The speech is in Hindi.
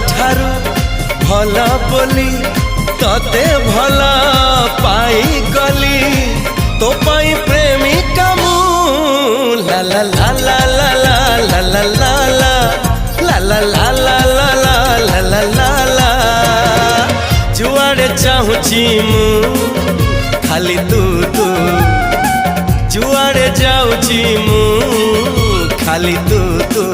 ठारू भल बोली तते भल पाई गली तो पाई प्रेमिका मु ला ला ला ला ला ला ला ला ला ला ला ला ला ला ला ला ला ला जुआड़े चाहूची मु खाली तू तू जुआड़े जाऊची मु खाली तू तू।